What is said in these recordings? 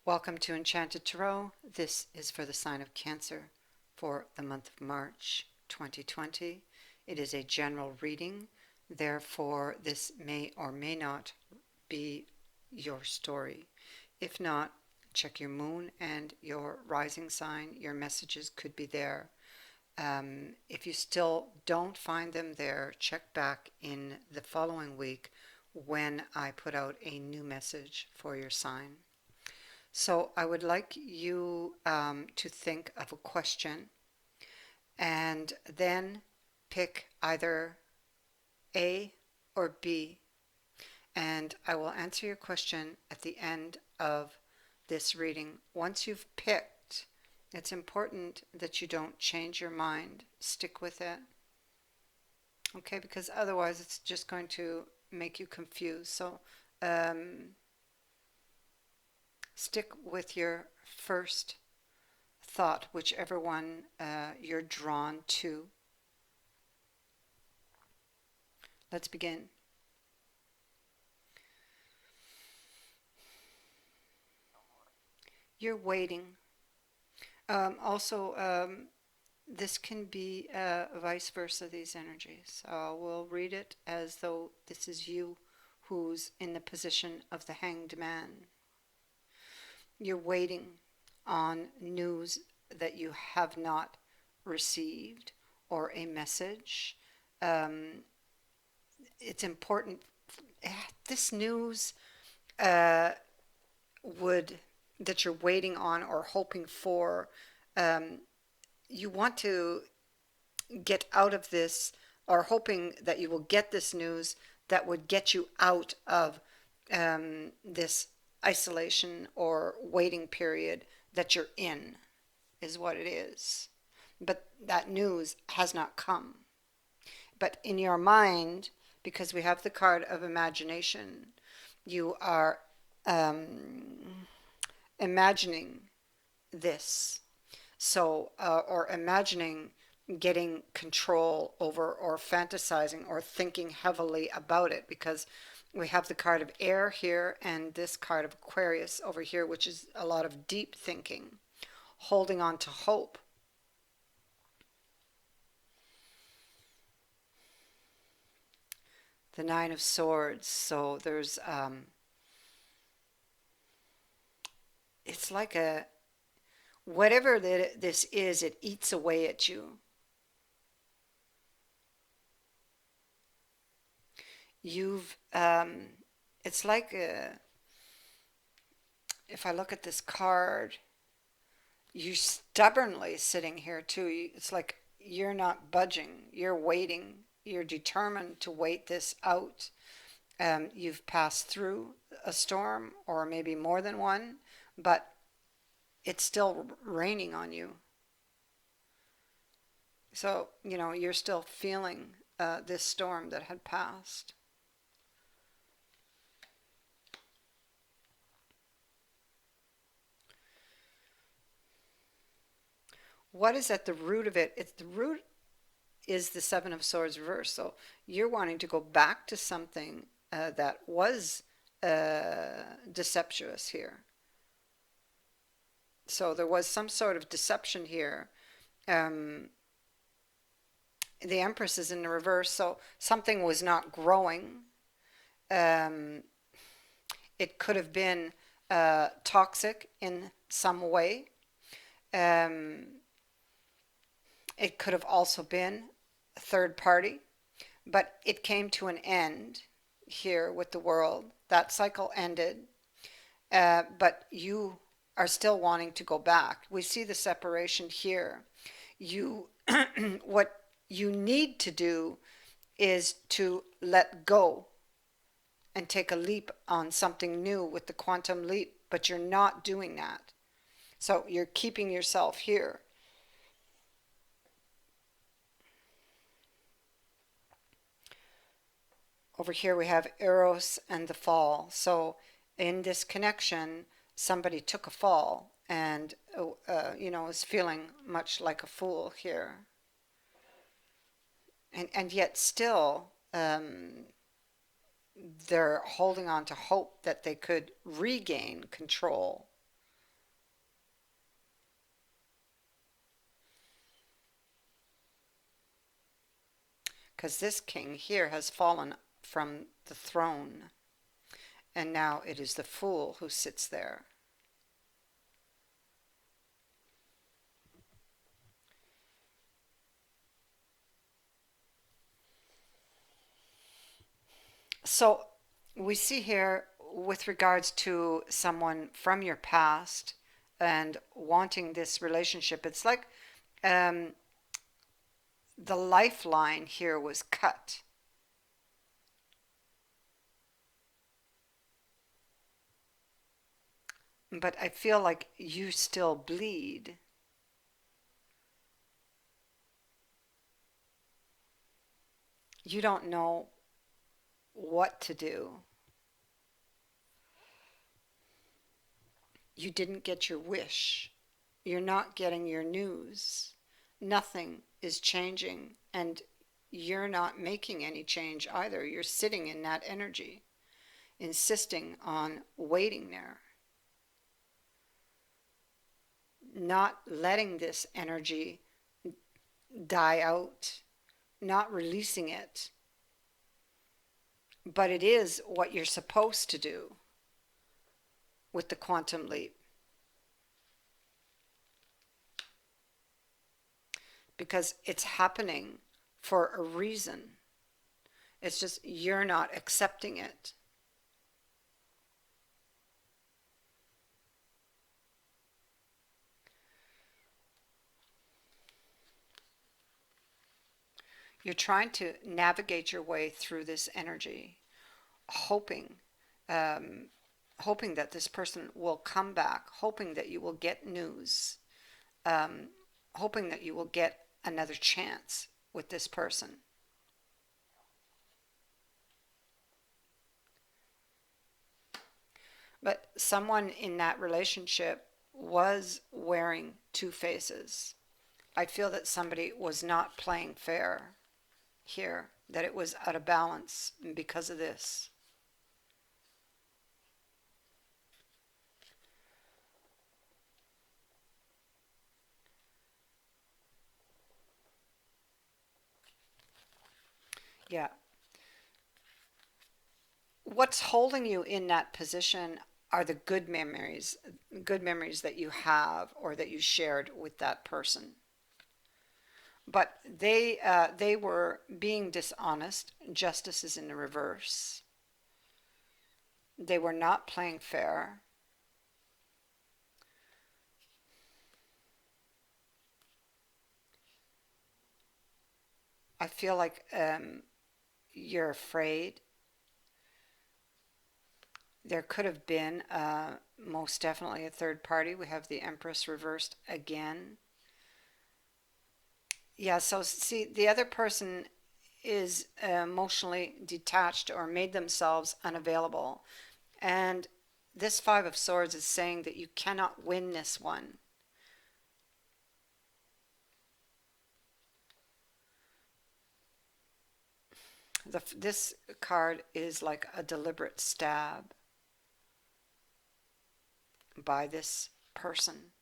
Welcome to Enchanted Tarot. This is for the sign of Cancer for the month of March 2020. It is a general reading, therefore this may or may not be your story. If not, check your moon and your rising sign. Your messages could be there. If you still don't find them there, check back in the following week when I put out a new message for your sign. So I would like you to think of a question and then pick either A or B, and I will answer your question at the end of this reading. Once you've picked, it's important that you don't change your mind. Stick with it, okay? Because otherwise it's just going to make you confused. So stick with your first thought, whichever one you're drawn to. Let's begin. You're waiting. This can be vice versa, these energies. We'll read it as though this is you who's in the position of the hanged man. You're waiting on news that you have not received or a message. It's important. This news uh, would that you're waiting on or hoping for. You want to get out of this, or hoping that you will get this news that would get you out of this isolation or waiting period that you're in, is what it is. But that news has not come. But in your mind, because we have the card of imagination, you are imagining this. So, or imagining getting control over, or fantasizing or thinking heavily about it, because we have the card of air here and this card of Aquarius over here, which is a lot of deep thinking, holding on to hope. The Nine of Swords. So there's, it's like a, whatever this is, it eats away at you. You've, it's like if I look at this card, you stubbornly sitting here too. It's like you're not budging. You're waiting. You're determined to wait this out. You've passed through a storm, or maybe more than one, but it's still raining on you. So, you're still feeling this storm that had passed. What is at the root of it? It's the root is the Seven of Swords reversed. So you're wanting to go back to something that was deceptuous here. So there was some sort of deception here. The Empress is in the reverse, so something was not growing. Um, it could have been toxic in some way. Um, it could have also been a third party, but it came to an end here with the world. That cycle ended, but you are still wanting to go back. We see the separation here. You, what you need to do is to let go and take a leap on something new with the quantum leap, but you're not doing that. So you're keeping yourself here. Over here we have Eros and the fall. So in this connection, somebody took a fall and, is feeling much like a fool here. And yet still, they're holding on to hope that they could regain control. because this king here has fallen from the throne, and now it is the fool who sits there. So we see here with regards to someone from your past and wanting this relationship, it's like um, the lifeline here was cut. But I feel like you still bleed. You don't know what to do. You didn't get your wish. You're not getting your news. Nothing is changing, and you're not making any change either. You're sitting in that energy, insisting on waiting there, not letting this energy die out, not releasing it. But it is what you're supposed to do with the quantum leap. Because it's happening for a reason. It's just you're not accepting it. You're trying to navigate your way through this energy, hoping, um, hoping that this person will come back, hoping that you will get news, um, hoping that you will get another chance with this person. But someone in that relationship was wearing two faces. I feel that somebody was not playing fair here, that it was out of balance because of this. Yeah. What's holding you in that position are the good memories that you have or that you shared with that person. But they were being dishonest. Justice is in the reverse. They were not playing fair. I feel like you're afraid. There could have been most definitely a third party. We have the Empress reversed again. Yeah, so see, the other person is emotionally detached or made themselves unavailable. And this Five of Swords is saying that you cannot win this one. This card is like a deliberate stab by this person.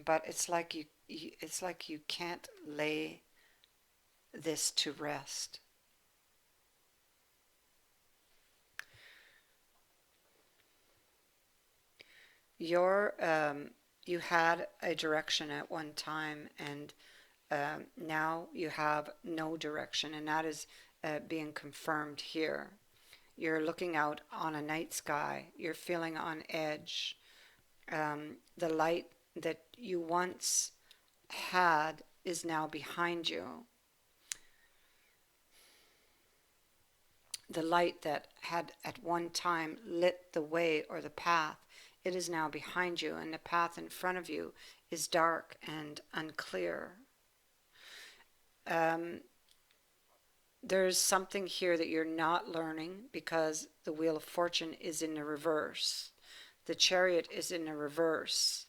But it's like you can't lay this to rest. Your you had a direction at one time, and now you have no direction, and that is being confirmed here. You're looking out on a night sky. You're feeling on edge. The light that you once had is now behind you. The light that had at one time lit the way or the path, it is now behind you, and the path in front of you is dark and unclear. Um, there's something here that you're not learning because the Wheel of Fortune is in the reverse. The Chariot is in the reverse.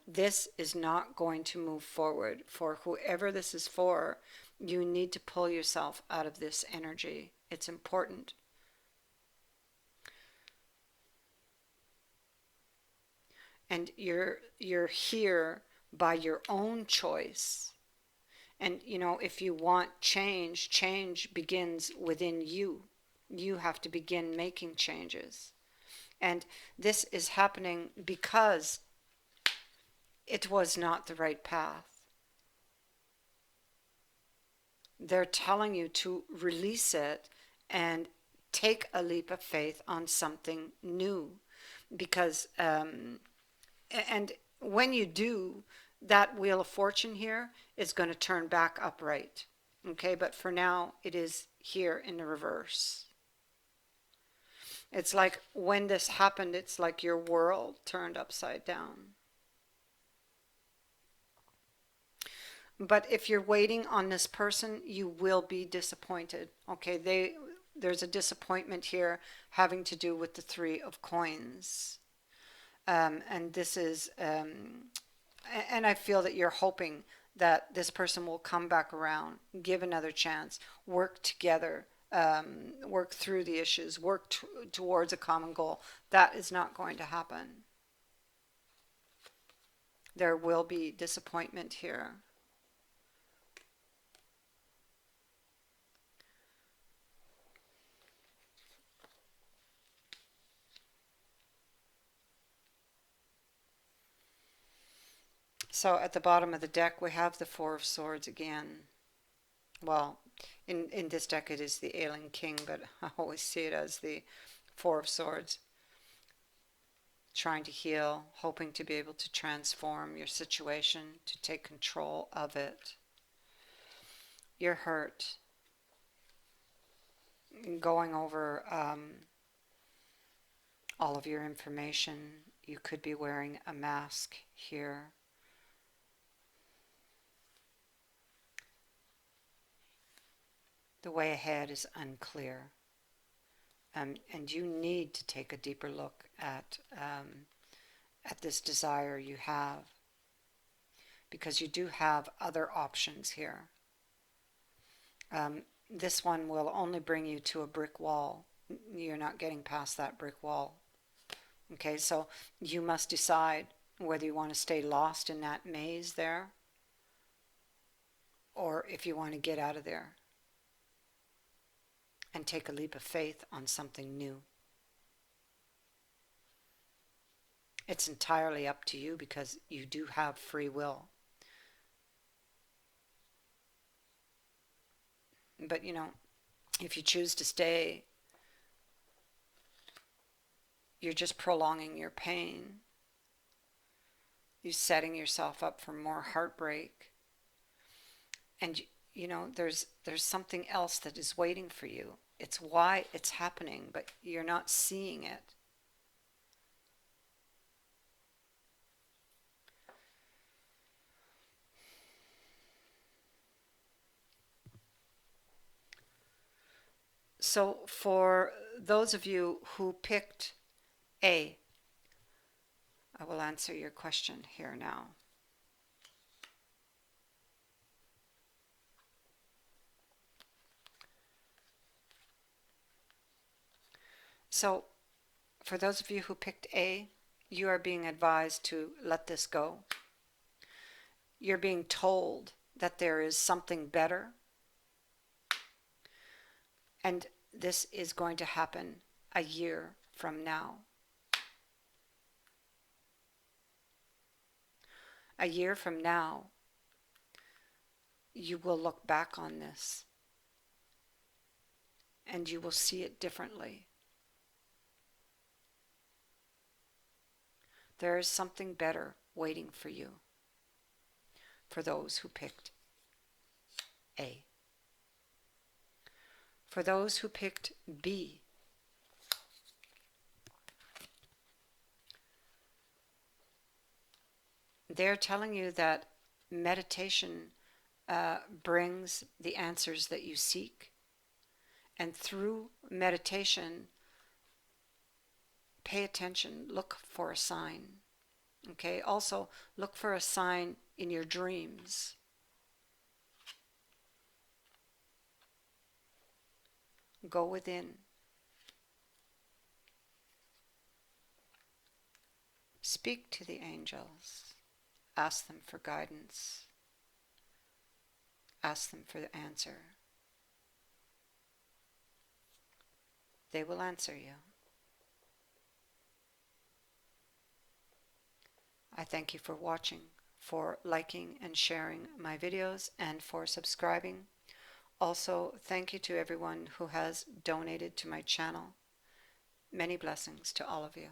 This is not going to move forward. For whoever this is for, you need to pull yourself out of this energy. It's important. and you're here by your own choice. And if you want change, change begins within you. You have to begin making changes. And this is happening because it was not the right path. They're telling you to release it and take a leap of faith on something new. Because, and when you do, that Wheel of Fortune here is going to turn back upright. Okay, but for now, it is here in the reverse. It's like when this happened, it's like your world turned upside down. But if you're waiting on this person, you will be disappointed. Okay, there's a disappointment here having to do with the Three of Coins. And this is, and I feel that you're hoping that this person will come back around, give another chance, work together, work through the issues, work towards a common goal. That is not going to happen. There will be disappointment here. So at the bottom of the deck, we have the Four of Swords again. Well, in this deck it is the Ailing King, but I always see it as the Four of Swords. Trying to heal, hoping to be able to transform your situation, to take control of it. You're hurt. Going over all of your information. You could be wearing a mask here. The way ahead is unclear. And you need to take a deeper look at this desire you have, because you do have other options here. This one will only bring you to a brick wall. You're not getting past that brick wall. Okay, so you must decide whether you want to stay lost in that maze there, or if you want to get out of there and take a leap of faith on something new. It's entirely up to you, because you do have free will. But if you choose to stay, you're just prolonging your pain. You're setting yourself up for more heartbreak. And there's something else that is waiting for you. It's why it's happening, but you're not seeing it. So for those of you who picked A, I will answer your question here now. So for those of you who picked A, you are being advised to let this go. You're being told that there is something better, and this is going to happen a year from now. A year from now, you will look back on this and you will see it differently. There is something better waiting for you, for those who picked A. For those who picked B, they're telling you that meditation brings the answers that you seek. And through meditation, pay attention, look for a sign. Okay, also look for a sign in your dreams. Go within. speak to the angels. Ask them for guidance. Ask them for the answer. They will answer you. I thank you for watching, for liking and sharing my videos, and for subscribing. Also, thank you to everyone who has donated to my channel. Many blessings to all of you.